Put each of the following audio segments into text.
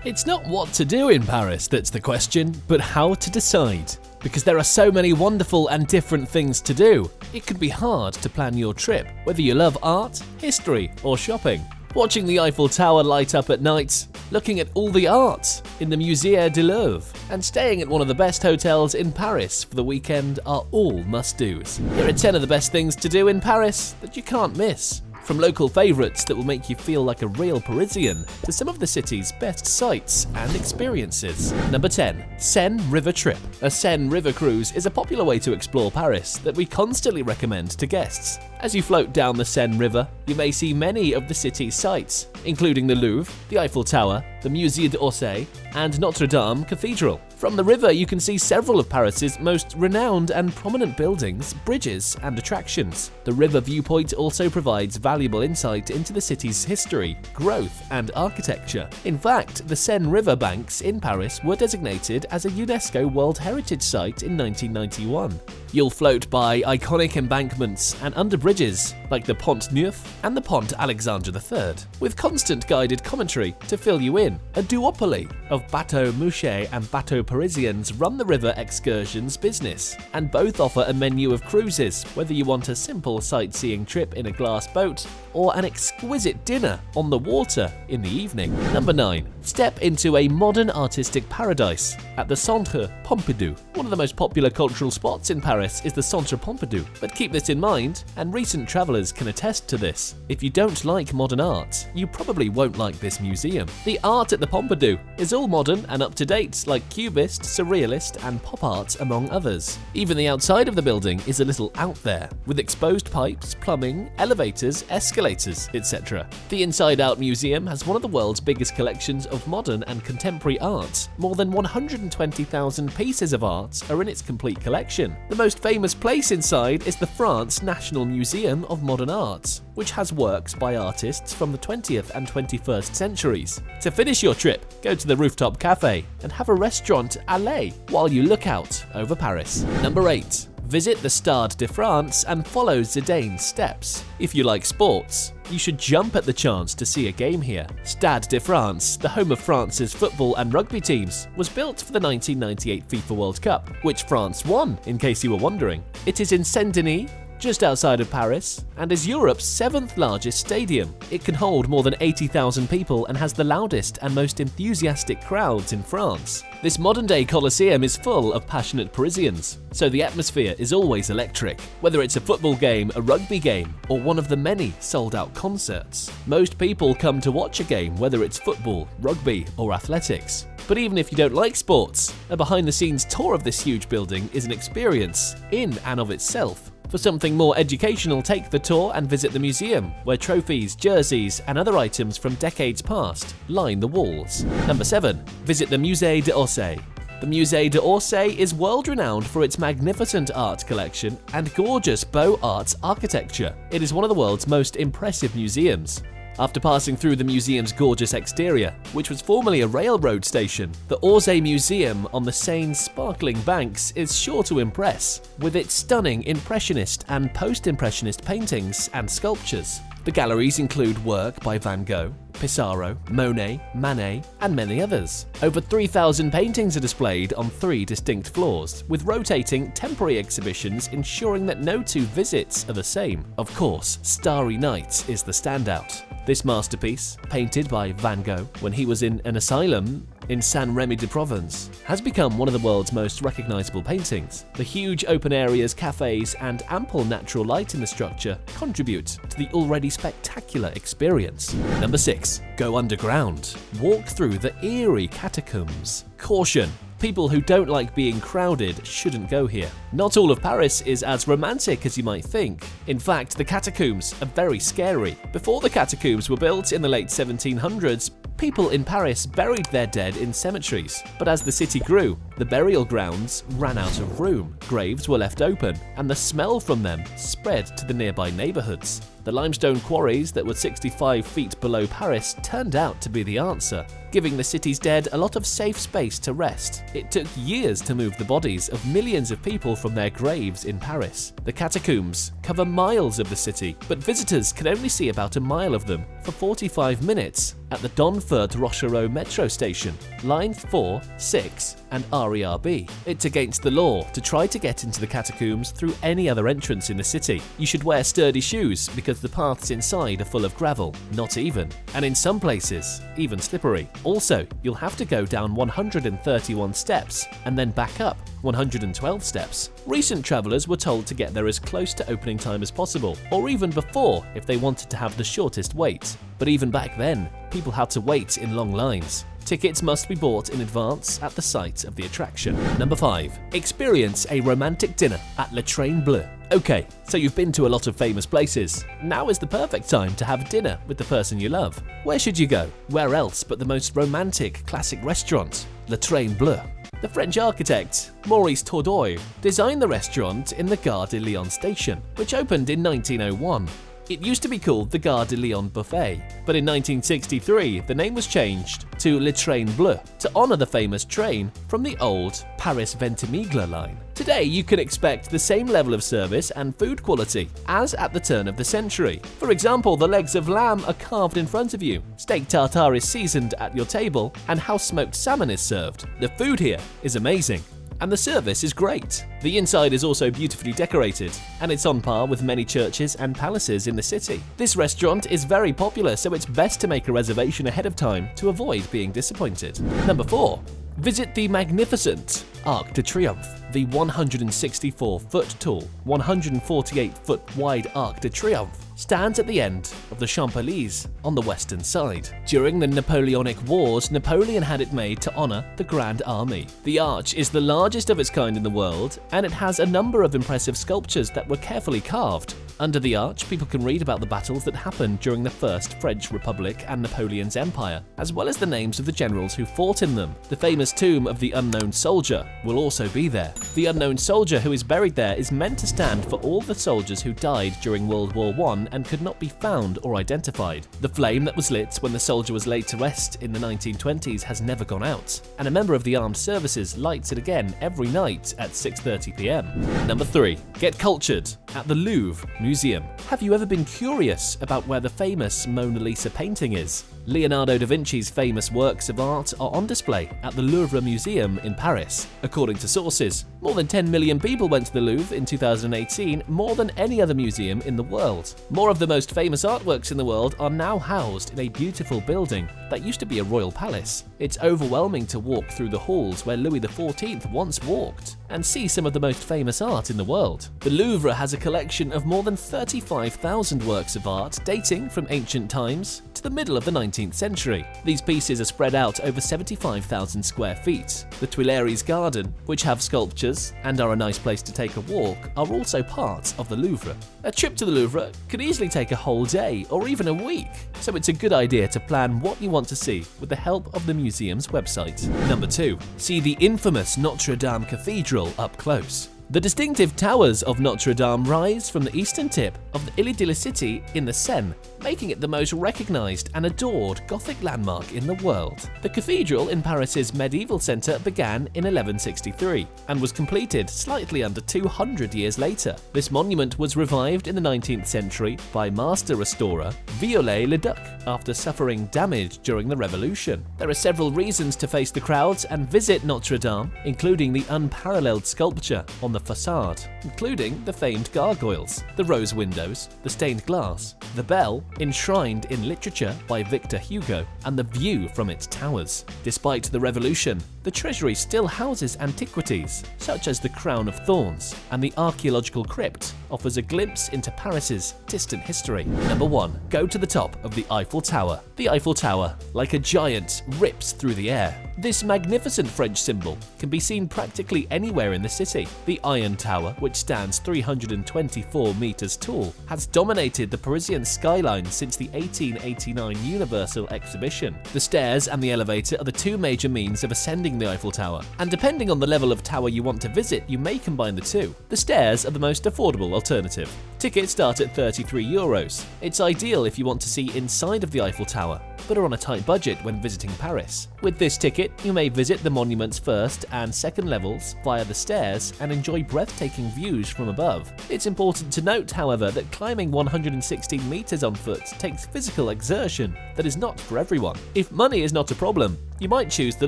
It's not what to do in Paris that's the question, but how to decide. Because there are so many wonderful and different things to do, it can be hard to plan your trip, whether you love art, history, or shopping. Watching the Eiffel Tower light up at night, looking at all the art in the Musée du Louvre, and staying at one of the best hotels in Paris for the weekend are all must-dos. Here are 10 of the best things to do in Paris that you can't miss. From local favourites that will make you feel like a real Parisian to some of the city's best sights and experiences. Number 10. Seine River Trip. A Seine River cruise is a popular way to explore Paris that we constantly recommend to guests. As you float down the Seine River, you may see many of the city's sights, including the Louvre, the Eiffel Tower, the Musée d'Orsay, and Notre-Dame Cathedral. From the river, you can see several of Paris's most renowned and prominent buildings, bridges, and attractions. The river viewpoint also provides valuable insight into the city's history, growth, and architecture. In fact, the Seine River banks in Paris were designated as a UNESCO World Heritage Site in 1991. You'll float by iconic embankments and under bridges like the Pont Neuf and the Pont Alexandre III, with constant guided commentary to fill you in. A duopoly of Bateau Mouchet and Bateau Parisians run the river excursions business, and both offer a menu of cruises, whether you want a simple sightseeing trip in a glass boat or an exquisite dinner on the water in the evening. Number 9. Step into a modern artistic paradise at the Centre Pompidou. One of the most popular cultural spots in Paris is the Centre Pompidou, but keep this in mind, and recent travellers can attest to this. If you don't like modern art, you probably won't like this museum. The art at the Pompidou is all modern and up to date, like Cubist, Surrealist, and pop art, among others. Even the outside of the building is a little out there, with exposed pipes, plumbing, elevators, escalators, etc. The Inside Out Museum has one of the world's biggest collections of modern and contemporary art. More than 120,000 pieces of art are in its complete collection. The most famous place inside is the France National Museum of Modern Art, which has works by artists from the 20th and 21st centuries. To finish your trip, go to the rooftop cafe and have a restaurant allée while you look out over Paris. Number 8. Visit the Stade de France and follow Zidane's steps. If you like sports, you should jump at the chance to see a game here. Stade de France, the home of France's football and rugby teams, was built for the 1998 FIFA World Cup, which France won, in case you were wondering. It is in Saint-Denis, just outside of Paris, and is Europe's 7th largest stadium. It can hold more than 80,000 people and has the loudest and most enthusiastic crowds in France. This modern-day Colosseum is full of passionate Parisians, so the atmosphere is always electric. Whether it's a football game, a rugby game, or one of the many sold-out concerts, most people come to watch a game, whether it's football, rugby, or athletics. But even if you don't like sports, a behind-the-scenes tour of this huge building is an experience in and of itself. For something more educational, take the tour and visit the museum, where trophies, jerseys, and other items from decades past line the walls. Number 7. Visit the Musée d'Orsay. The Musée d'Orsay is world-renowned for its magnificent art collection and gorgeous Beaux Arts architecture. It is one of the world's most impressive museums. After passing through the museum's gorgeous exterior, which was formerly a railroad station, the Orsay Museum on the Seine's sparkling banks is sure to impress, with its stunning Impressionist and Post-Impressionist paintings and sculptures. The galleries include work by Van Gogh, Pissarro, Monet, Manet, and many others. Over 3,000 paintings are displayed on 3 distinct floors, with rotating temporary exhibitions ensuring that no 2 visits are the same. Of course, Starry Night is the standout. This masterpiece, painted by Van Gogh when he was in an asylum in Saint-Rémy-de-Provence, has become one of the world's most recognizable paintings. The huge open areas, cafes, and ample natural light in the structure contribute to the already spectacular experience. Number 6. Go underground. Walk through the eerie Catacombs. Caution! People who don't like being crowded shouldn't go here. Not all of Paris is as romantic as you might think. In fact, the catacombs are very scary. Before the catacombs were built in the late 1700s, people in Paris buried their dead in cemeteries. But as the city grew, The burial grounds ran out of room, graves were left open, and the smell from them spread to the nearby neighborhoods. The limestone quarries that were 65 feet below Paris turned out to be the answer, giving the city's dead a lot of safe space to rest. It took years to move the bodies of millions of people from their graves in Paris. The catacombs cover miles of the city, but visitors can only see about a mile of them for 45 minutes at the Donfort-Rochereau metro station, lines 4, 6, and RERB. It's against the law to try to get into the catacombs through any other entrance in the city. You should wear sturdy shoes because the paths inside are full of gravel, not even, and in some places, even slippery. Also, you'll have to go down 131 steps and then back up 112 steps. Recent travelers were told to get there as close to opening time as possible, or even before if they wanted to have the shortest wait. But even back then, people had to wait in long lines. Tickets must be bought in advance at the site of the attraction. Number 5. Experience a romantic dinner at Le Train Bleu. Okay, so you've been to a lot of famous places. Now is the perfect time to have dinner with the person you love. Where should you go? Where else but the most romantic classic restaurant, Le Train Bleu? The French architect, Maurice Tordoy, designed the restaurant in the Gare de Lyon station, which opened in 1901. It used to be called the Gare de Lyon Buffet, but in 1963 the name was changed to Le Train Bleu to honor the famous train from the old Paris-Ventimiglia line. Today you can expect the same level of service and food quality as at the turn of the century. For example, the legs of lamb are carved in front of you, steak tartare is seasoned at your table, and house-smoked salmon is served. The food here is amazing, and the service is great. The inside is also beautifully decorated, and it's on par with many churches and palaces in the city. This restaurant is very popular, so it's best to make a reservation ahead of time to avoid being disappointed. Number 4. Visit the magnificent Arc de Triomphe. The 164-foot tall, 148-foot wide Arc de Triomphe stands at the end of the Champs-Élysées on the western side. During the Napoleonic Wars, Napoleon had it made to honor the Grand Army. The arch is the largest of its kind in the world, and it has a number of impressive sculptures that were carefully carved. Under the arch, people can read about the battles that happened during the First French Republic and Napoleon's Empire, as well as the names of the generals who fought in them. The famous tomb of the unknown soldier will also be there. The unknown soldier who is buried there is meant to stand for all the soldiers who died during World War I and could not be found or identified. The flame that was lit when the soldier was laid to rest in the 1920s has never gone out, and a member of the armed services lights it again every night at 6:30 p.m. Number 3. Get cultured at the Louvre Museum. Have you ever been curious about where the famous Mona Lisa painting is? Leonardo da Vinci's famous works of art are on display at the Louvre Museum in Paris. According to sources, more than 10 million people went to the Louvre in 2018, more than any other museum in the world. More of the most famous artworks in the world are now housed in a beautiful building that used to be a royal palace. It's overwhelming to walk through the halls where Louis XIV once walked and see some of the most famous art in the world. The Louvre has a collection of more than 35,000 works of art dating from ancient times to the middle of the 19th century. These pieces are spread out over 75,000 square feet. The Tuileries Garden, which have sculptures and are a nice place to take a walk, are also part of the Louvre. A trip to the Louvre could easily take a whole day or even a week, so it's a good idea to plan what you want to see with the help of the museum's website. Number 2. See the infamous Notre-Dame Cathedral up close. The distinctive towers of Notre-Dame rise from the eastern tip of the Ile de la Cité in the Seine, making it the most recognized and adored Gothic landmark in the world. The cathedral in Paris's medieval center began in 1163 and was completed slightly under 200 years later. This monument was revived in the 19th century by master restorer Viollet-le-Duc after suffering damage during the Revolution. There are several reasons to face the crowds and visit Notre-Dame, including the unparalleled sculpture on the facade, including the famed gargoyles, the rose windows, the stained glass, the bell, enshrined in literature by Victor Hugo, and the view from its towers. Despite the revolution, the treasury still houses antiquities, such as the crown of thorns and the archaeological crypt offers a glimpse into Paris's distant history. Number 1. Go to the top of the Eiffel Tower. The Eiffel Tower, like a giant, rips through the air. This magnificent French symbol can be seen practically anywhere in the city. The Iron Tower, which stands 324 meters tall, has dominated the Parisian skyline since the 1889 Universal Exhibition. The stairs and the elevator are the two major means of ascending the Eiffel Tower, and depending on the level of tower you want to visit, you may combine the two. The stairs are the most affordable alternative. Tickets start at €33. It's ideal if you want to see inside of the Eiffel Tower, but are on a tight budget when visiting Paris. With this ticket, you may visit the monument's first and second levels via the stairs and enjoy breathtaking views from above. It's important to note, however, that climbing 116 meters on foot takes physical exertion that is not for everyone. If money is not a problem, you might choose the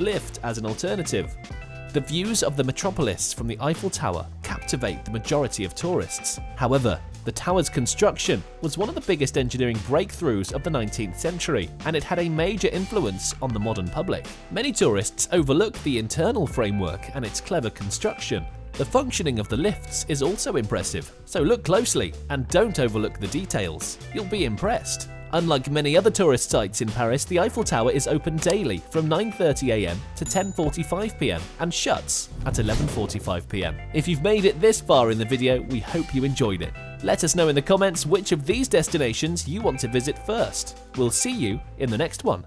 lift as an alternative. The views of the metropolis from the Eiffel Tower captivate the majority of tourists. However, the tower's construction was one of the biggest engineering breakthroughs of the 19th century, and it had a major influence on the modern public. Many tourists overlook the internal framework and its clever construction. The functioning of the lifts is also impressive, so look closely and don't overlook the details. You'll be impressed. Unlike many other tourist sites in Paris, the Eiffel Tower is open daily from 9:30 AM to 10:45 PM and shuts at 11:45 PM. If you've made it this far in the video, we hope you enjoyed it. Let us know in the comments which of these destinations you want to visit first. We'll see you in the next one.